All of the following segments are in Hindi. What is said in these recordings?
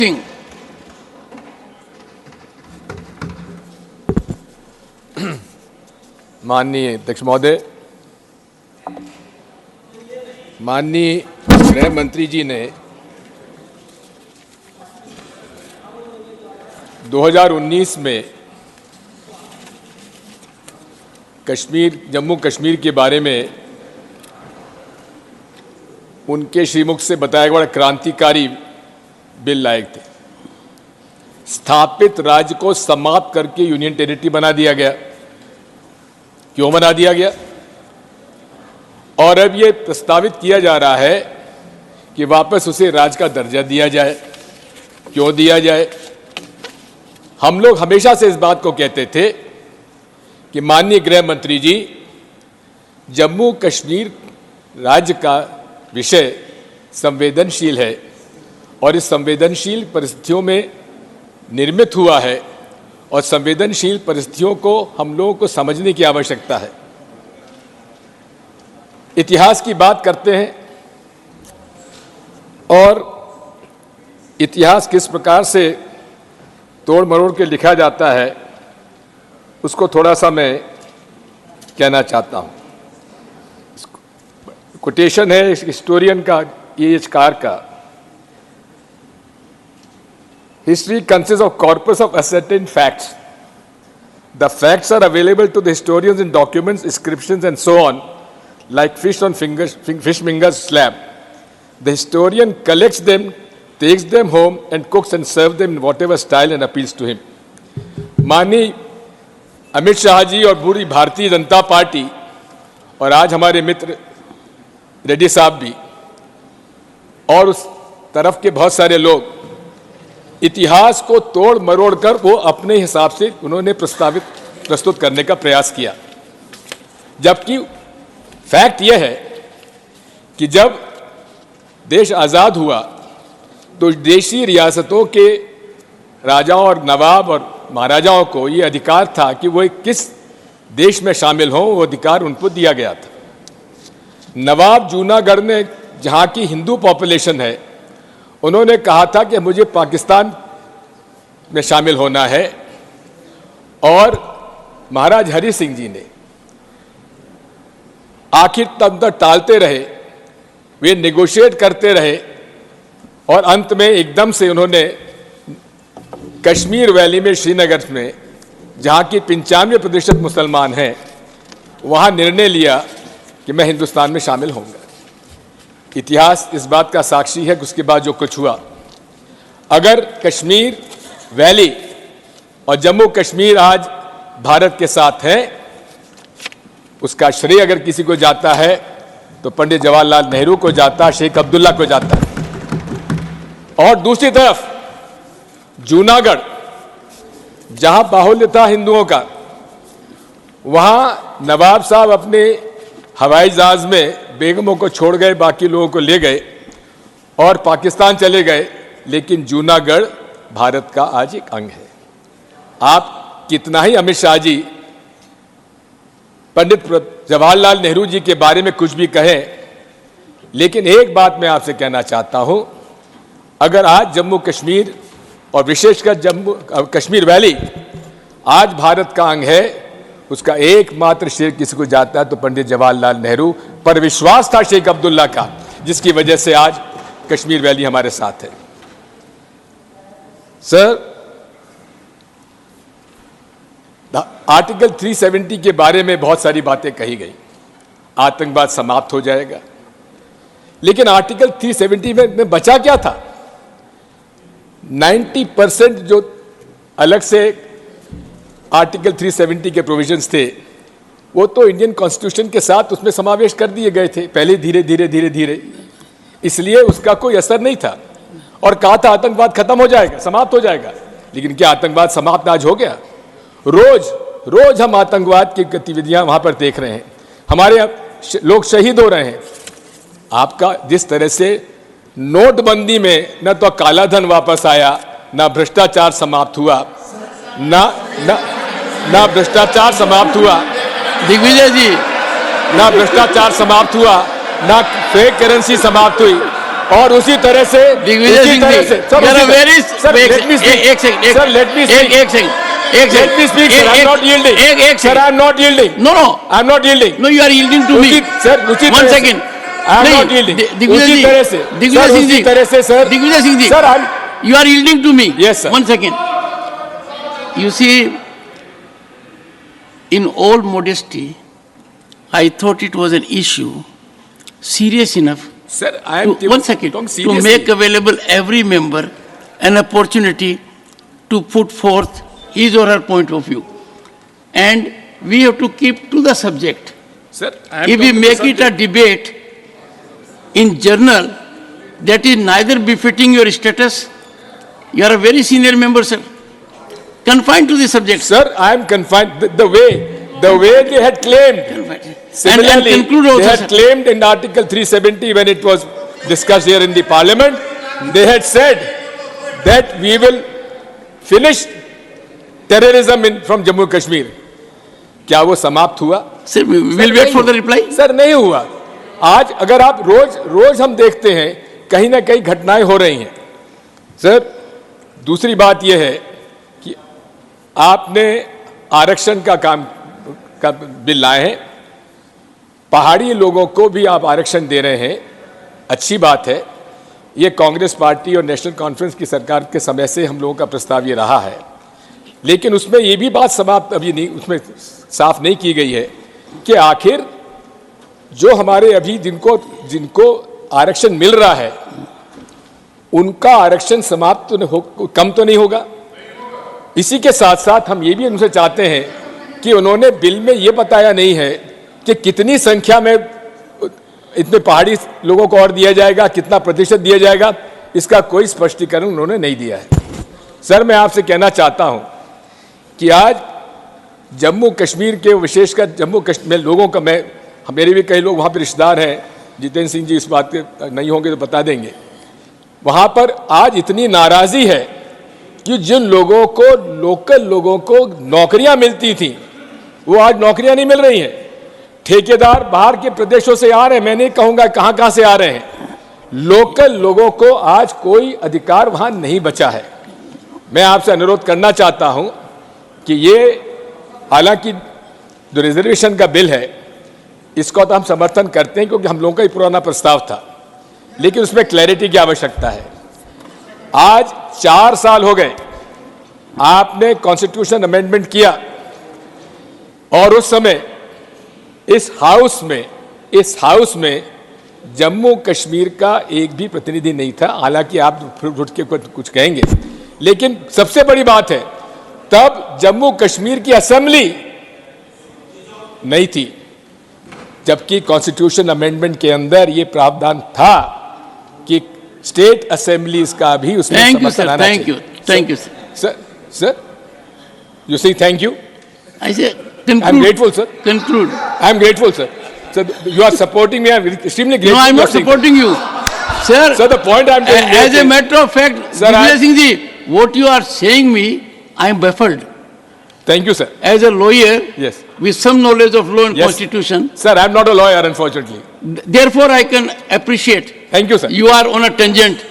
सिंह। माननीय अध्यक्ष महोदय, माननीय गृह मंत्री जी ने 2019 में जम्मू कश्मीर के बारे में उनके श्रीमुख से बताया गया बड़ा क्रांतिकारी बिल लाए थे। स्थापित राज्य को समाप्त करके यूनियन टेरिटरी बना दिया गया। क्यों बना दिया गया? और अब ये प्रस्तावित किया जा रहा है कि वापस उसे राज्य का दर्जा दिया जाए। क्यों दिया जाए? हम लोग हमेशा से इस बात को कहते थे कि माननीय गृह मंत्री जी, जम्मू कश्मीर राज्य का विषय संवेदनशील है और इस संवेदनशील परिस्थितियों में निर्मित हुआ है और संवेदनशील परिस्थितियों को हम लोगों को समझने की आवश्यकता है। इतिहास की बात करते हैं और इतिहास किस प्रकार से तोड़ मरोड़ के लिखा जाता है उसको थोड़ा सा मैं कहना चाहता हूं। कोटेशन है हिस्टोरियन का, EH का। History consists of corpus of ascertained facts. The facts are available to the historians in documents, inscriptions, and so on, like fish on fishmonger's slab. The historian collects them, takes them home, and cooks and serves them in whatever style and appeals to him. माननीय अमित शाह जी और पूरी भारतीय जनता पार्टी और आज हमारे मित्र रेड्डी साहब भी और उस तरफ के बहुत सारे लोग इतिहास को तोड़ मरोड़ कर वो अपने हिसाब से उन्होंने प्रस्तुत करने का प्रयास किया। जबकि फैक्ट यह है कि जब देश आज़ाद हुआ तो देशी रियासतों के राजाओं और नवाब और महाराजाओं को ये अधिकार था कि वो किस देश में शामिल हों, वो अधिकार उनको दिया गया था। नवाब जूनागढ़ ने, जहाँ की हिंदू पॉपुलेशन है, उन्होंने कहा था कि मुझे पाकिस्तान में शामिल होना है और महाराज हरि सिंह जी ने आखिर तब तक टालते रहे, वे नेगोशिएट करते रहे और अंत में एकदम से उन्होंने कश्मीर वैली में, श्रीनगर में, जहाँ की 95% मुसलमान हैं, वहाँ निर्णय लिया कि मैं हिंदुस्तान में शामिल होऊंगा। इतिहास इस बात का साक्षी है कि उसके बाद जो कुछ हुआ, अगर कश्मीर वैली और जम्मू कश्मीर आज भारत के साथ है, उसका श्रेय अगर किसी को जाता है तो पंडित जवाहरलाल नेहरू को जाता, शेख अब्दुल्ला को जाता है। और दूसरी तरफ जूनागढ़, जहां बाहुल्य था हिंदुओं का, वहां नवाब साहब अपने हवाई जहाज में बेगमों को छोड़ गए, बाकी लोगों को ले गए और पाकिस्तान चले गए, लेकिन जूनागढ़ भारत का आज एक अंग है। आप कितना ही अमित शाह जी पंडित जवाहरलाल नेहरू जी के बारे में कुछ भी कहें, लेकिन एक बात मैं आपसे कहना चाहता हूं, अगर आज जम्मू कश्मीर और विशेषकर जम्मू कश्मीर वैली आज भारत का अंग है, उसका एकमात्र श्रेय किसी को जाता है तो पंडित जवाहरलाल नेहरू पर विश्वास था शेख अब्दुल्ला का, जिसकी वजह से आज कश्मीर वैली हमारे साथ है। सर, आर्टिकल 370 के बारे में बहुत सारी बातें कही गई, आतंकवाद समाप्त हो जाएगा, लेकिन आर्टिकल 370 में बचा क्या था? 90% जो अलग से आर्टिकल 370 के प्रोविजंस थे, वो तो इंडियन कॉन्स्टिट्यूशन के साथ उसमें समावेश कर दिए गए थे पहले, धीरे धीरे, इसलिए उसका कोई असर नहीं था। और कहा था आतंकवाद खत्म हो जाएगा, समाप्त हो जाएगा, लेकिन क्या आतंकवाद समाप्त आज हो गया? रोज हम आतंकवाद की गतिविधियां वहां पर देख रहे हैं, हमारे लोग शहीद हो रहे हैं। आपका जिस तरह से नोटबंदी में न तो काला धन वापस आया, न भ्रष्टाचार समाप्त हुआ, ना भ्रष्टाचार समाप्त हुआ, दिग्विजय जी, ना भ्रष्टाचार समाप्त हुआ, ना फेक करेंसी समाप्त हुई, और उसी तरह से Digvijay Singh ji, sir let me speak, एक second, let me speak, sir. I'm not yielding. Sir, I'm not yielding. No, I'm not yielding. no, you are yielding to me. Sir, उसी One तरह से second. I'm नहीं, not yielding. दिग्विजय उसी जी, तरह से दिग्विजय सर, सिंह उसी जी, तरह से sir, Digvijay Singh ji, sir you are yielding to me. Yes, sir. One second. You see, in all modesty, I thought it was an issue serious enough sir, I am one second, talking to seriously. make available every member an opportunity to put forth his or her point of view. And we have to keep to the subject. Sir, I am If we talking make the it a subject. debate in journal, that is neither befitting your status. You are a very senior member, sir. Confined to the subject. Sir, I am confined. The way they had claimed. Similarly, and conclude also, they had sir. claimed in Article 370 when it was discussed here in the Parliament, they had said that we will finish terrorism from Jammu Kashmir. क्या वो समाप्त हुआ? Sir, we will wait for the reply. Sir नहीं हुआ. आज अगर आप रोज हम देखते हैं कहीं ना कहीं घटनाएं हो रही हैं. सर दूसरी बात यह है कि आपने आरक्षण का बिल लाए हैं. पहाड़ी लोगों को भी आप आरक्षण दे रहे हैं, अच्छी बात है. ये कांग्रेस पार्टी और नेशनल कॉन्फ्रेंस की सरकार के समय से हम लोगों का प्रस्ताव ये रहा है. लेकिन उसमें ये भी बात समाप्त अभी नहीं, उसमें साफ नहीं की गई है कि आखिर जो हमारे अभी जिनको आरक्षण मिल रहा है उनका आरक्षण समाप्त तो कम तो नहीं होगा. इसी के साथ साथ हम ये भी उनसे चाहते हैं कि उन्होंने बिल में ये बताया नहीं है कि कितनी संख्या में इतने पहाड़ी लोगों को और दिया जाएगा, कितना प्रतिशत दिया जाएगा, इसका कोई स्पष्टीकरण उन्होंने नहीं दिया है. सर मैं आपसे कहना चाहता हूं कि आज जम्मू कश्मीर के विशेषकर जम्मू कश्मीर लोगों का मेरे भी कई लोग वहाँ पर रिश्तेदार हैं, जितेंद्र सिंह जी इस बात के नहीं होंगे तो बता देंगे. वहाँ पर आज इतनी नाराज़ी है कि जिन लोगों को लोकल लोगों को नौकरियाँ मिलती थी वो आज नौकरियाँ नहीं मिल रही हैं. ठेकेदार बाहर के प्रदेशों से आ रहे हैं, मैं नहीं कहूँगा कहाँ से आ रहे हैं. लोकल लोगों को आज कोई अधिकार वहाँ नहीं बचा है. मैं आपसे अनुरोध करना चाहता हूँ कि ये हालांकि जो रिजर्वेशन का बिल है इसको तो हम समर्थन करते हैं क्योंकि हम लोगों का ही पुराना प्रस्ताव था, लेकिन उसमें क्लैरिटी की आवश्यकता है. आज 4 साल हो गए आपने कॉन्स्टिट्यूशन अमेंडमेंट किया और उस समय इस हाउस में जम्मू कश्मीर का एक भी प्रतिनिधि नहीं था. हालांकि आप उठ के कुछ कहेंगे, लेकिन सबसे बड़ी बात है तब जम्मू कश्मीर की असेंबली नहीं थी, जबकि कॉन्स्टिट्यूशन अमेंडमेंट के अंदर ये प्रावधान था कि स्टेट असेंबलीज का भी उसमें समर्थन आना चाहिए. थैंक यू सर यू से thank you. I say I am grateful, sir. Conclude. I am grateful, sir. So you are supporting me. I am extremely grateful. No, I am not supporting you, sir. Sir, the point I am telling as a matter of fact, Divyajit Singh ji, what you are saying me, I am baffled. Thank you, sir. As a lawyer, yes, with some knowledge of law and yes, constitution, sir, I am not a lawyer, unfortunately. Therefore, I can appreciate. Thank you, sir. You are on a tangent,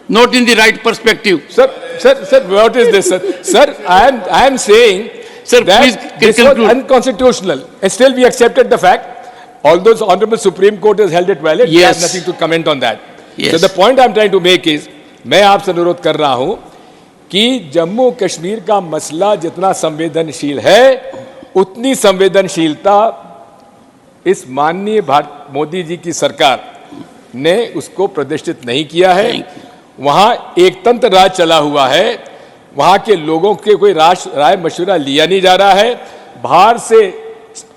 not in the right perspective. Sir, what is this, sir? Sir, I am saying, sir, that please this conclude. was unconstitutional, and still we accepted the fact. Although the Honorable Supreme Court has held it valid, we have Yes. nothing to comment on that. Yes. So the point I am trying to make is, मैं आपसे अनुरोध कर रहा हूं कि जम्मू कश्मीर का मसला जितना संवेदनशील है उतनी संवेदनशीलता इस माननीय मोदी जी की सरकार ने उसको प्रदर्शित नहीं किया है. वहां एक तंत्र राज चला हुआ है, वहां के लोगों के कोई राय मशवरा लिया नहीं जा रहा है. बाहर से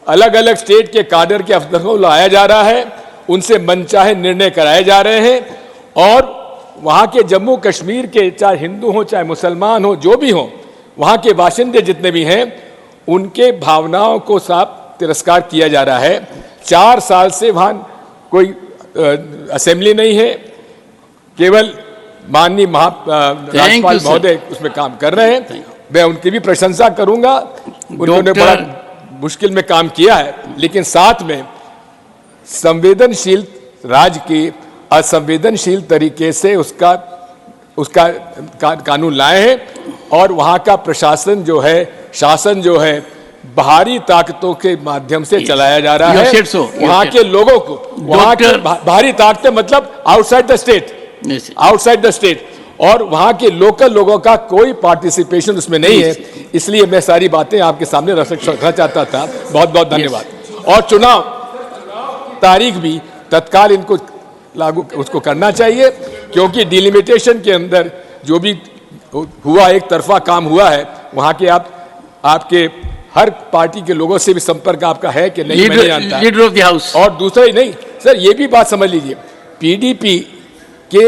अलग अलग स्टेट के काडर के अफसरों को लाया जा रहा है, उनसे मनचाहे निर्णय कराए जा रहे हैं और वहाँ के जम्मू कश्मीर के चाहे हिंदू हो चाहे मुसलमान हो जो भी हो, वहाँ के बाशिंदे जितने भी हैं उनके भावनाओं को साफ तिरस्कार किया जा रहा है. 4 साल से वहाँ कोई असेंबली नहीं है, केवल माननीय राज्यपाल महोदय उसमें काम कर रहे हैं. मैं उनकी भी प्रशंसा करूंगा, उन्होंने बड़ा मुश्किल में काम किया है, लेकिन साथ में संवेदनशील राज्य की असंवेदनशील तरीके से उसका कानून लाए हैं और वहां का प्रशासन जो है, शासन जो है, बाहरी ताकतों के माध्यम से चलाया जा रहा है। वहां के लोगों को, वहां के बाहरी ताकतें मतलब outside the state, outside the state, और वहां के लोकल लोगों का कोई पार्टिसिपेशन उसमें नहीं है। इसलिए मैं सारी बातें आपके सामने रखना चाहता था। बहुत बहुत धन्यवाद। और चुनाव तारीख भी तत्काल इनको लागू उसको करना चाहिए, क्योंकि डिलिमिटेशन के अंदर जो भी हुआ, एक तरफा काम हुआ है, वहां के आपके हर पार्टी के लोगों से भी संपर्क आपका है कि नहीं, मैं नहीं जानता। Leader of the house. और दूसरा ही नहीं सर, ये भी बात समझ लीजिए, पीडीपी के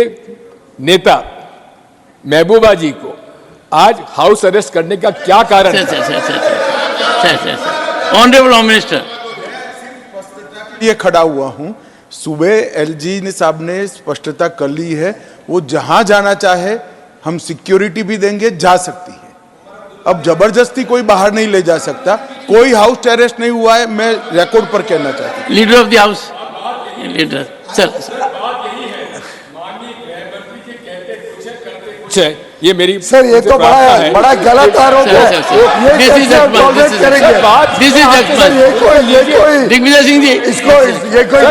नेता महबूबा जी को आज हाउस अरेस्ट करने का क्या कारण है? ऑनरेबल होम मिनिस्टर, ये खड़ा हुआ हूं, सुबह एलजी साहब ने स्पष्टता कर ली है, वो जहां जाना चाहे हम सिक्योरिटी भी देंगे, जा सकती है। अब जबरदस्ती कोई बाहर नहीं ले जा सकता, कोई हाउस अरेस्ट नहीं हुआ है, मैं रिकॉर्ड पर कहना चाहता हूं। Leader of the house, leader sir, ये मेरी सर, ये तो बड़ा गलत आरोप है। ये दिग्विजय सिंह जी, इसको ये कोई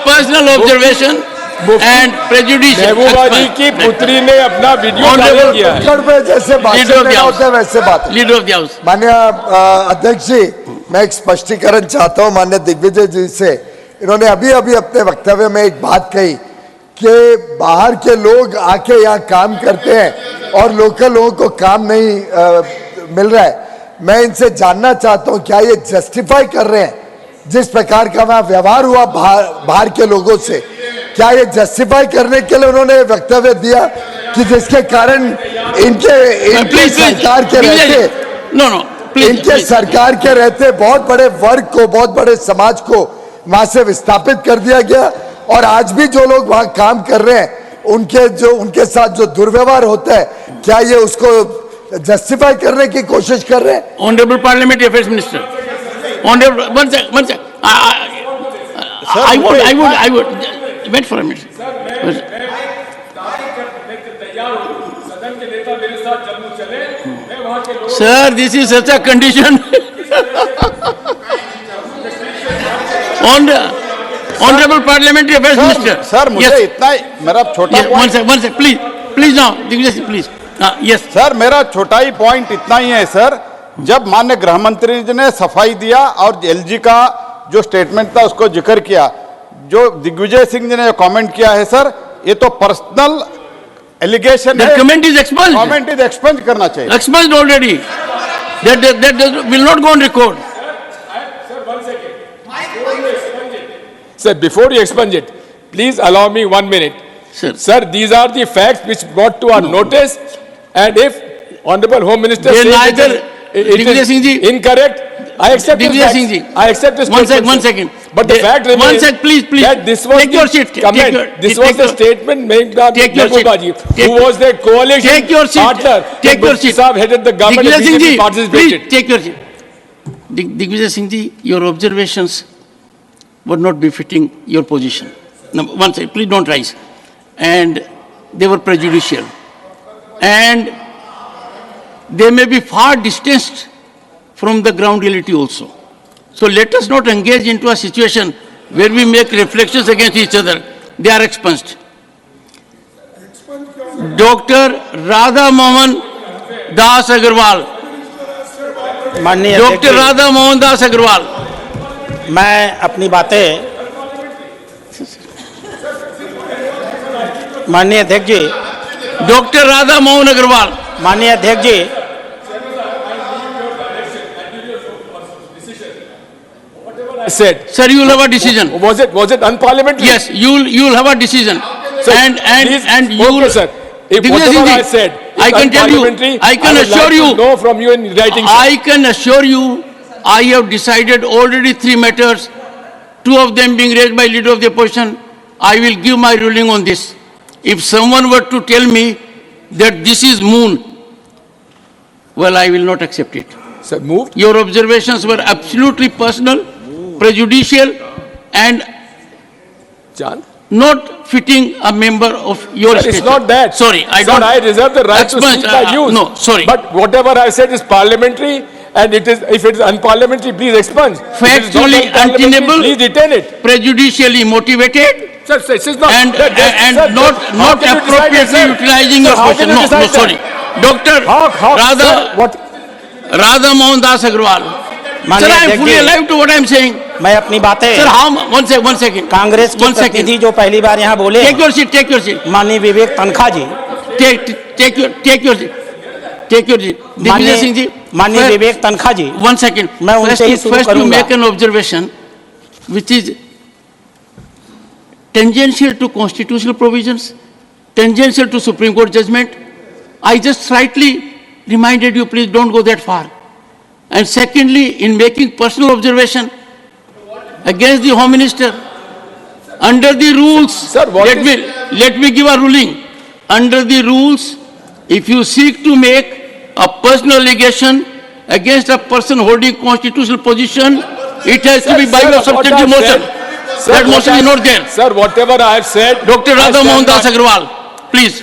पर्सनल ऑब्जर्वेशन एंड प्रेजुडिशियल। महबूबा जी की पुत्री ने अपना वीडियो वायरल किया है। जैसे होते हैं वैसे बात। Leader of the house. माननीय अध्यक्ष जी, मैं एक स्पष्टीकरण चाहता हूं माननीय दिग्विजय जी से। इन्होंने अभी अभी अपने वक्तव्य में एक बात कही कि बाहर के लोग आके यहाँ काम करते हैं और लोकल लोगों को काम नहीं मिल रहा है। मैं इनसे जानना चाहता हूँ, क्या ये जस्टिफाई कर रहे हैं जिस प्रकार का वहाँ व्यवहार हुआ बाहर के लोगों से, क्या ये जस्टिफाई करने के लिए उन्होंने वक्तव्य दिया कि जिसके कारण इनके सरकार के रहते इनके सरकार के रहते बहुत बड़े वर्ग को, बहुत बड़े समाज को वहां से विस्थापित कर दिया गया, और आज भी जो लोग वहां काम कर रहे हैं उनके साथ जो दुर्व्यवहार होता है, क्या ये उसको जस्टिफाई करने की कोशिश कर रहे हैं? Honourable parliamentary affairs minister, honourable one sec. I would wait for a minute. Sir, this is such a condition. Honorable Parliamentary Affairs Minister. Sir, मुझे इतना मेरा छोटा one sec, please now, please. Yes. Sir, मेरा छोटा ही पॉइंट इतना ही है सर, जब माननीय गृह मंत्री जी ने सफाई दिया और एलजी का जो स्टेटमेंट था उसको जिक्र किया, जो दिग्विजय सिंह जी ने जो कमेंट किया है सर, ये तो पर्सनल एलिगेशन है। Comment is expunged. Comment is expunge करना चाहिए। Expunged already. That will not go on record. Sir, before you expunge it, please allow me 1 minute. Sir, these are the facts which brought to our notice, and if Honorable Home Minister says it is incorrect, I accept his facts. I accept his statement. One second. But the fact remains, one sec, please. that this was take your seat. This was the statement made by Mahbooba ji, who was the coalition partner. Take your seat. Sahab headed the government and BJP participated. Please take your seat. Digvijay Singh ji, your observations were not befitting your position. Now, one second, please don't rise. And they were prejudicial. And they may be far distanced from the ground reality also. So let us not engage into a situation where we make reflections against each other. They are expunged. Dr. Radha Mohan Das Agarwal. Dr. Radha Mohan Das Agarwal. मैं अपनी बातें माननीय अध्यक्ष जी, डॉक्टर राधा मोहन अग्रवाल, माननीय अध्यक्ष जी, said, sir, you will have a decision. Was it unparliamentary? Yes, you will have a decision. Sir, and you will, sir. If whatever I said, I can tell you, I can assure you, know from you in writing. I can assure you, I have decided already 3 matters, 2 of them being raised by leader of the opposition. I will give my ruling on this. If someone were to tell me that this is moon, well, I will not accept it. Sir, moved. Your observations were absolutely personal, prejudicial, and John? not fitting a member of your Sir, stature. it's not that. Sorry, I Sir, don't. I reserve the right to Expunge, speak my views. No, sorry. But whatever I said is parliamentary, and it is, if it is unparliamentary, please expunge. If it is not Factually unparliamentary, untenable. please retain it. Prejudicially motivated Sir, this is not. and sir, not how can you decide appropriately that, sir? utilizing Sir, your how question. can you No, decide that? sorry. Dr. Sir, what? Radha Mohan Das Agrawal. Sir, माननीय I am अध्यक्ष fully ji, alive to what I am saying. मैं अपनी बातें Sir, how, one second. Congress के One second. प्रतिनिधि जो पहली बार यहाँ बोले Take your seat, take your seat. माननीय विवेक तनखा जी, Take your seat. Take your seat. Digvijay Singh ji. माननीय first- विवेक तनखा जी, One second. मैं उनसे ही शुरू First to करूंगा। make an observation which is tangential to constitutional provisions, tangential to Supreme Court judgment. I just slightly reminded you, please don't go that far. And secondly, in making personal observation against the Home Minister, under the rules, Sir, what let me give a ruling. Under the rules, if you seek to make a personal allegation against a person holding constitutional position, it has to be by Sir, a what substantive I've motion. said- Sir, That what motion is I- not there. Sir, whatever I have said. Dr. I Radha stand Mohan Das by- Agrawal, please.